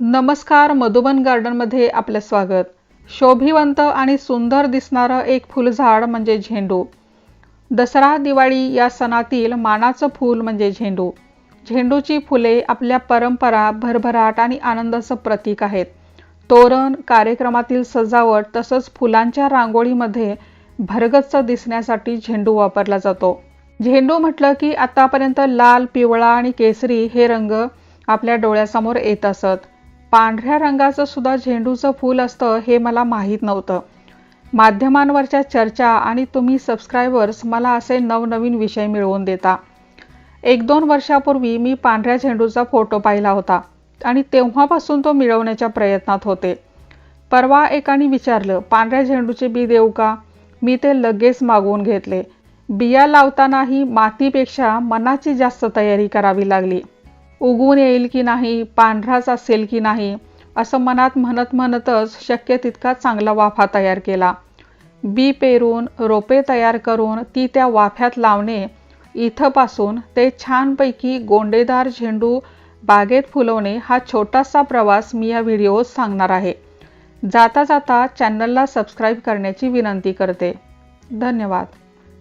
नमस्कार, मधुबन गार्डनमध्ये आपले स्वागत। शोभिवंत आणि सुंदर दिसणारं एक फुलझाड म्हणजे झेंडू। दसरा दिवाळी या सणातील मानाचं फूल म्हणजे झेंडू। झेंडूची फुले आपल्या परंपरा, भरभराट आणि आनंदाचं प्रतीक आहेत। तोरण, कार्यक्रमातील सजावट तसंच फुलांच्या रांगोळीमध्ये भरगच्च दिसण्यासाठी झेंडू वापरला जातो। झेंडू म्हटलं की आतापर्यंत लाल, पिवळा आणि केसरी हे रंग आपल्या डोळ्यासमोर येत असत। पांढऱ्या रंगाचं सुद्धा झेंडूचं फूल असतं हे मला माहीत नव्हतं। माध्यमांवरच्या चर्चा आणि तुम्ही सबस्क्रायबर्स मला असे नवनवीन विषय मिळवून देता। 1-2 वर्षापूर्वी मी पांढऱ्या झेंडूचा फोटो पाहिला होता आणि तेव्हापासून तो मिळवण्याच्या प्रयत्नात होते। परवा एकाने विचारलं, पांढऱ्या झेंडूचे बी देऊ का? मी ते लगेच मागवून घेतले। बिया लावतानाही मातीपेक्षा मनाची जास्त तयारी करावी लागली। उगवून येईल की नाही, पांढराच असेल की नाही, असं मनात म्हणतच शक्य तितका चांगला वाफा तयार केला। बी पेरून रोपे तयार करून ती त्या वाफ्यात लावणे, इथपासून ते छानपैकी गोंडेदार झेंडू बागेत फुलवणे हा छोटासा प्रवास मी या व्हिडिओत सांगणार आहे। जाता जाता चॅनलला सबस्क्राईब करण्याची विनंती करते। धन्यवाद।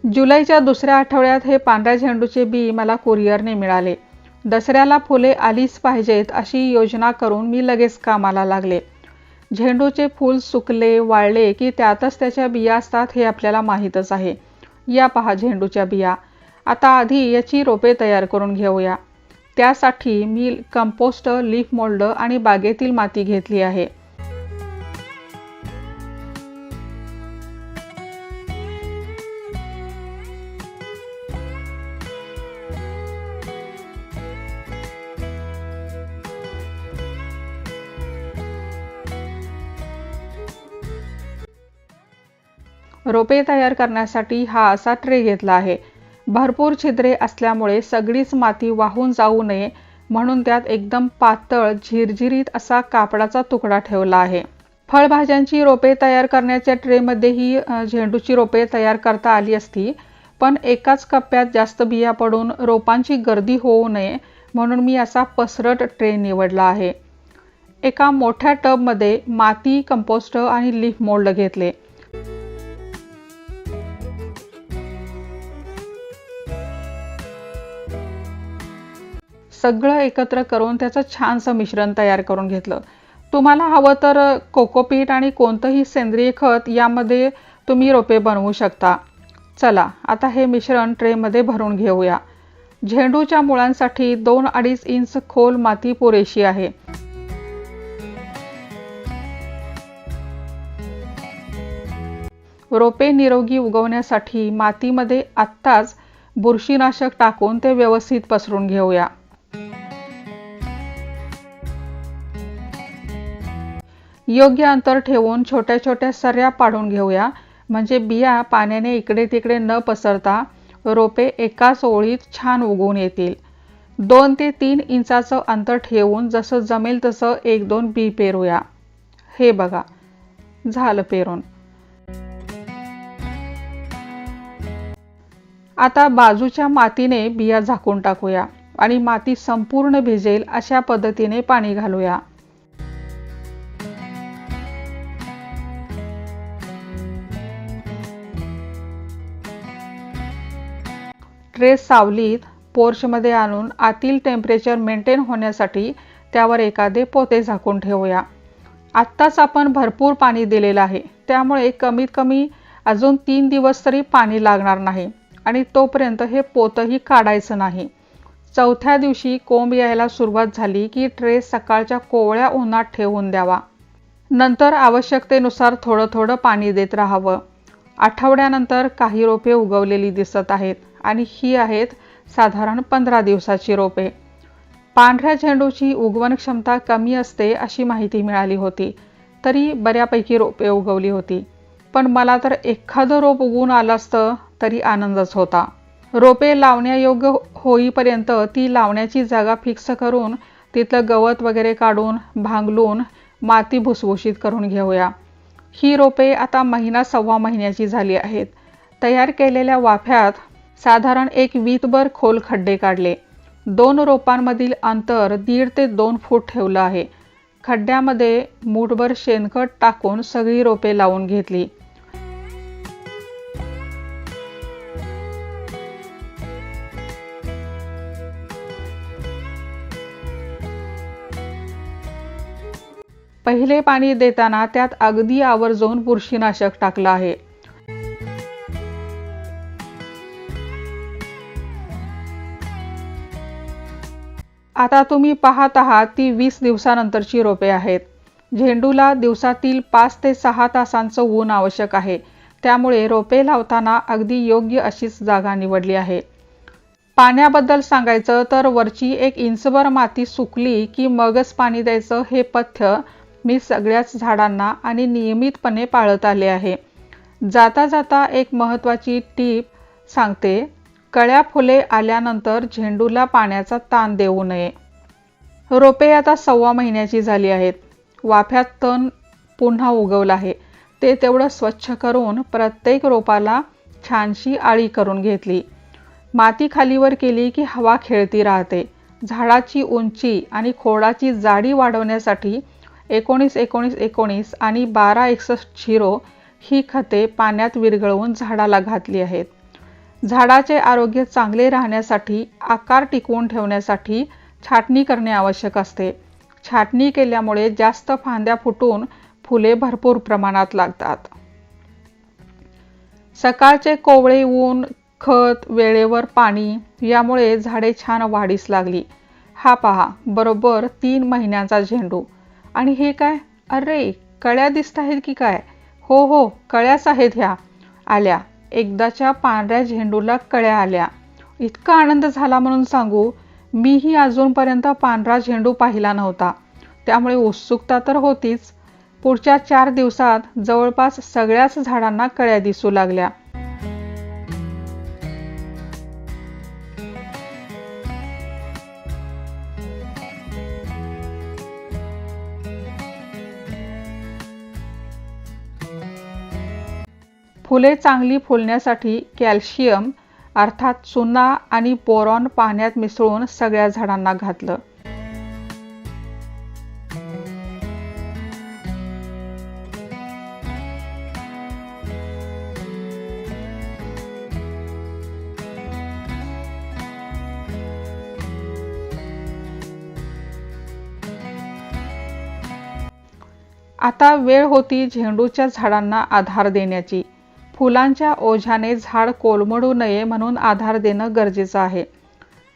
जुलैच्या दुसऱ्या आठवड्यात हे पांढऱ्या झेंडूचे बी मला कुरिअरने मिळाले। दसऱ्याला फुले आलीच पाहिजेत अशी योजना करून मी लगेच कामाला लागले। झेंडूचे फूल सुकले, वाळले की त्यातच त्याच्या बिया असतात हे आपल्याला माहीतच आहे। या पहा झेंडूच्या बिया। आता आधी याची रोपे तयार करून घेऊया। त्यासाठी मी कंपोस्ट, लीफ मोल्ड आणि बागेतील माती घेतली आहे। रोपे तयार करण्यासाठी हा असा ट्रे घेतला आहे। भरपूर छिद्रे असल्यामुळे सगळीच माती वाहून जाऊ नये म्हणून त्यात एकदम पातळ झिरझिरीत असा कापडाचा तुकडा ठेवला आहे। फळभाज्यांची रोपे तयार करण्याच्या ट्रेमध्येही झेंडूची रोपे तयार करता आली असती, पण एकाच कप्प्यात जास्त बिया पडून रोपांची गर्दी होऊ नये म्हणून मी असा पसरट ट्रे निवडला आहे। एका मोठ्या टबमध्ये माती, कंपोस्ट आणि लीफ मोल्ड घेतले। सगळं एकत्र करून त्याचं छानसं मिश्रण तयार करून घेतलं। तुम्हाला हवं तर कोकोपीट आणि कोणतंही सेंद्रिय खत यामध्ये तुम्ही रोपे बनवू शकता। चला आता हे मिश्रण ट्रेमध्ये भरून घेऊया। झेंडूच्या मुळांसाठी 2-2.5 इंच खोल माती पुरेशी आहे। रोपे निरोगी उगवण्यासाठी मातीमध्ये आत्ताच बुरशीनाशक टाकून ते व्यवस्थित पसरून घेऊया। योग्य अंतर ठेवून छोट्या छोट्या सऱ्या पाडून घेऊया, म्हणजे बिया पाण्याने इकडे तिकडे न पसरता रोपे एकाच ओळीत छान उगवून येतील। 2 ते 3 इंचाचं अंतर ठेवून जसं जमेल तसं 1-2 बी पेरूया। हे बघा, झालं पेरून। आता बाजूच्या मातीने बिया झाकून टाकूया आणि माती संपूर्ण भिजेल अशा पद्धतीने पाणी घालूया। ट्रे सावलीत पोर्चमध्ये आणून आतील टेम्परेचर मेंटेन होण्यासाठी त्यावर एखादे पोते झाकून ठेवूया। आत्ताच आपण भरपूर पाणी दिलेलं आहे, त्यामुळे कमीत कमी अजून 3 दिवस तरी पाणी लागणार नाही आणि तोपर्यंत हे पोतही काढायचं नाही। 4थ्या दिवशी कोंब यायला सुरुवात झाली की ट्रे सकाळच्या कोवळ्या उन्हात ठेवून द्यावा। नंतर आवश्यकतेनुसार थोडं थोडं पाणी देत राहावं। आठवड्यानंतर काही रोपे उगवलेली दिसत आहेत आणि ही आहेत साधारण 15 दिवसाची रोपे। पांढऱ्या झेंडूची उगवण क्षमता कमी असते अशी माहिती मिळाली होती, तरी बऱ्यापैकी रोपे उगवली होती। पण मला तर एखादं रोप उगवून आलं असतं तरी आनंदच होता। रोपे लावण्यायोग्य होईपर्यंत ती लावण्याची जागा फिक्स करून तिथलं गवत वगैरे काढून भांगलून माती भुसभुशीत करून घेऊया। ही रोपे आता 1-1.25 महिन्याची झाली आहेत। तयार केलेल्या वाफ्यात साधारण 1 वीतभर खोल खड्डे काढले। 2 रोपांमधील अंतर 1.5 ते 2 फूट ठेवलं आहे। खड्ड्यामध्ये मूठभर शेणखत टाकून सगळी रोपे लावून घेतली. पहिले पाणी देताना त्यात अगदी आवर्जून बुरशीनाशक टाकलं आहे. आता तुम्ही पाहत आहात ती 20 दिवसानंतरची रोपे आहेत. झेंडूला दिवसातील 5 ते 6 तासांचं ऊन आवश्यक आहे. त्यामुळे रोपे लावताना अगदी योग्य अशीच जागा निवडली आहे. पाण्याबद्दल सांगायचं तर वरची 1 इंचभर माती सुकली की मगच पाणी द्यायचं हे पथ्य मी सगळ्याच झाडांना आणि नियमितपणे पाळत आले आहे. जाता जाता एक महत्त्वाची टीप सांगते. कळ्या फुले आल्यानंतर झेंडूला पाण्याचा ताण देऊ नये. रोपे आता 1.25 महिन्याची झाली आहेत. वाफ्यात तण पुन्हा उगवलं आहे. ते तेवढं स्वच्छ करून प्रत्येक रोपाला छानशी आळी करून घेतली. माती खालीवर केली की हवा खेळती राहते. झाडाची उंची आणि खोडाची जाडी वाढवण्यासाठी 19-19-19 आणि 12-61-0 ही खते पाण्यात विरघळवून झाडाला घातली आहेत. झाडाचे आरोग्य चांगले राहण्यासाठी, आकार टिकवून ठेवण्यासाठी छाटणी करणे आवश्यक असते. छाटणी केल्यामुळे जास्त फांद्या फुटून फुले भरपूर प्रमाणात लागतात. सकाळचे कोवळे ऊन, खत, वेळेवर पाणी यामुळे झाडे छान वाढीस लागली. हा पहा, बरोबर 3 महिन्यांचा झेंडू. आणि हे काय? अरे, कळ्या दिसत आहेत की काय? हो, कळ्याच आहेत ह्या. आल्या. एकदाच्या पांढऱ्या झेंडूला कळ्या आल्या. इतका आनंद झाला म्हणून सांगू, मीही अजूनपर्यंत पांढरा झेंडू पाहिला नव्हता. त्यामुळे उत्सुकता तर होतीच. पुढच्या 4 दिवसात जवळपास सगळ्याच झाडांना कळ्या दिसू लागल्या. फुले चांगली फुलण्यासाठी कॅल्शियम अर्थात चुना आणि बोरॉन पाण्यात मिसळून सगळ्या झाडांना घातलं. आता वेळ होती झेंडूच्या झाडांना आधार देण्याची. फुलांच्या ओझ्याने झाड कोलमडू नये म्हणून आधार देणं गरजेचं आहे.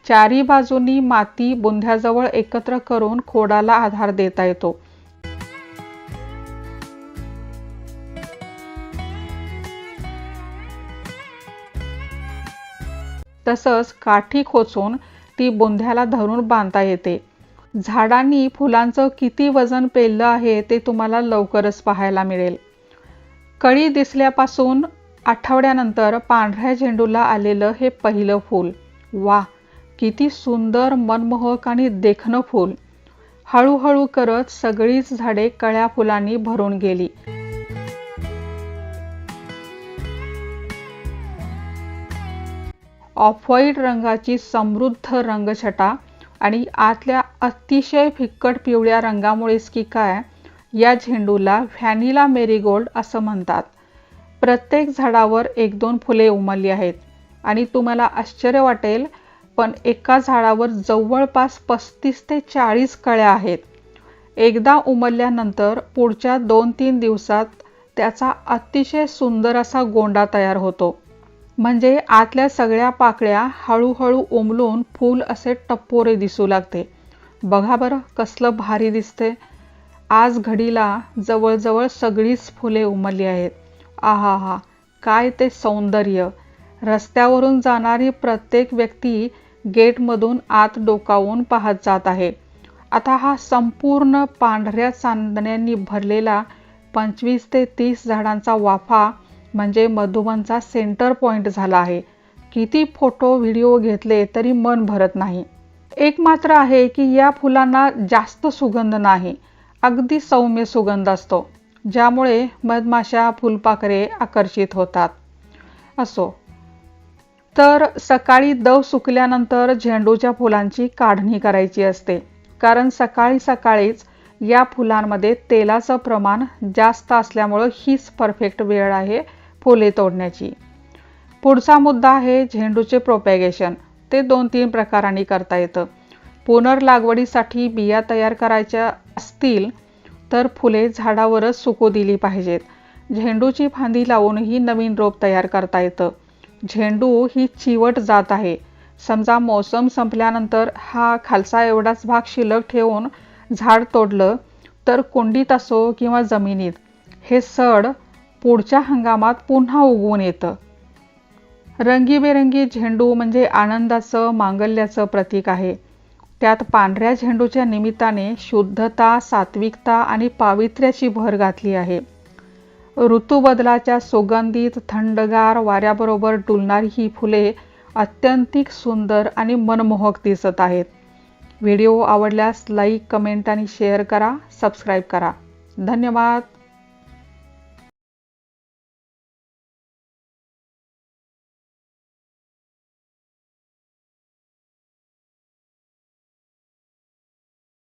4ही बाजूंनी माती बुंध्याजवळ एकत्र करून खोडाला आधार देता येतो. तसंच काठी खोचून ती बुंध्याला धरून बांधता येते. झाडांनी फुलांचं किती वजन पेललं आहे ते तुम्हाला लवकरच पाहायला मिळेल. कळी दिसल्यापासून आठवड्यानंतर पांढऱ्या झेंडूला आलेलं हे पहिलं फूल. वा, किती सुंदर, मनमोहक आणि देखणं फूल. हळूहळू करत सगळीच झाडे कळ्या फुलांनी भरून गेली. ऑफ व्हाईट रंगाची समृद्ध रंगछटा आणि आतल्या अतिशय फिक्कट पिवळ्या रंगामुळेच की काय, या झेंडूला व्हॅनिला मेरीगोल्ड असं म्हणतात. प्रत्येक झाडावर 1-2 फुले उमलली आहेत. आणि तुम्हाला आश्चर्य वाटेल, पण एका झाडावर जवळपास 35 ते 40 कळ्या आहेत. एकदा उमलल्यानंतर पुढच्या 2-3 दिवसात त्याचा अतिशय सुंदर असा गोंडा तयार होतो. म्हणजे आतल्या सगळ्या पाकळ्या हळूहळू उमलून फूल असे टप्पोरे दिसू लागते. बघा बरं, कसलं भारी दिसते. आज घडीला जवळजवळ सगळीच फुले उमलली आहेत. आहाहा, काय ते सौंदर्य. रस्त्यावरून जाणारी प्रत्येक व्यक्ती गेटमधून आत डोकावून पाहत जात आहे. आता हा संपूर्ण पांढऱ्या चांदण्यांनी भरलेला 25 ते 30 झाडांचा वाफा म्हणजे मधुबनचा सेंटर पॉइंट झाला आहे. किती फोटो व्हिडिओ घेतले तरी मन भरत नाही. एक मात्र आहे की या फुलांना जास्त सुगंध नाही, अगदी सौम्य सुगंध असतो, ज्यामुळे मधमाशा, फुलपाखरे आकर्षित होतात. असो, तर सकाळी दव सुकल्यानंतर झेंडूच्या फुलांची काढणी करायची असते. कारण सकाळी सकाळीच या फुलांमध्ये तेलाचं प्रमाण जास्त असल्यामुळं हीच परफेक्ट वेळ आहे फुले तोडण्याची. पुढचा मुद्दा आहे झेंडूचे प्रोपॅगेशन. ते 2-3 प्रकारांनी करता येतं. पुनर्लागवडीसाठी बिया तयार करायच्या असतील तर फुले झाडावरच सुकू दिली पाहिजेत. झेंडूची फांदी लावूनही नवीन रोप तयार करता येतं. झेंडू ही चिवट जात आहे. समजा मोसम संपल्यानंतर हा खालचा एवढाच भाग शिल्लक ठेवून झाड तोडलं तर कुंडीत असो किंवा जमिनीत हे सड पुढच्या हंगामात पुन्हा उगवून येतं. रंगीबेरंगी झेंडू म्हणजे आनंदाचं, मांगल्याचं प्रतीक आहे. त्यात पांढऱ्या झेंडूच्या निमित्ताने शुद्धता, सात्विकता आणि पावित्र्याची भर घातली आहे. ऋतुबदलाच्या सुगंधित थंडगार वाऱ्याबरोबर डुलणारी ही फुले अत्यंतिक सुंदर आणि मनमोहक दिसत आहेत. व्हिडिओ आवडल्यास लाईक, कमेंट आणि शेअर करा. सबस्क्राईब करा. धन्यवाद.